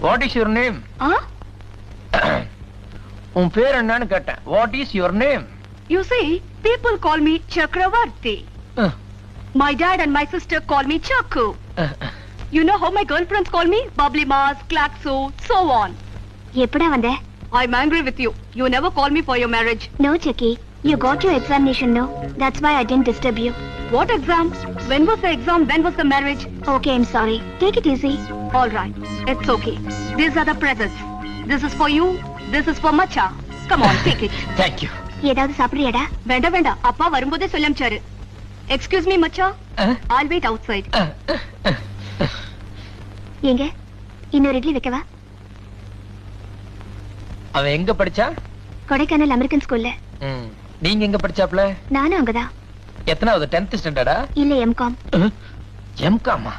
What is your name? உன் பேர் என்னன்னு கேட்டேன். What is your name? You see, people call me Chakravarti. My dad and my sister call me Chakku. You know how my girlfriends call me? Bubbly Mars, Klaxo, so on. எப்படா வந்த? I'm angry with you. You never call me for your marriage. No, Chucky. You got your examination, no? That's why I didn't disturb you. What exam? When was the exam? When was the marriage? Okay, I'm sorry. Take it easy. All right. It's okay. These are the presents. This is for you. This is for Macha. Come on, take it. Thank you. ஏதாவது சாப்பிடுறியாடா? வேண்டாம் வேண்டாம். அப்பா வரும்போதே சொல்லம்ச்சாரு. Excuse me, Macha. I'll wait outside. எங்க? இன்னொரு இட்லி வைக்கவா? அவ எங்க படிச்சா? கொடைக்கானல் அமெரிக்கன் ஸ்கூல்ல. நீங்க எங்க படிச்சாப்ல? நானும் அங்கதான். எத்தனாவது? 10th ஸ்டாண்டர்டா? இல்ல எம்காம். எம்காமா?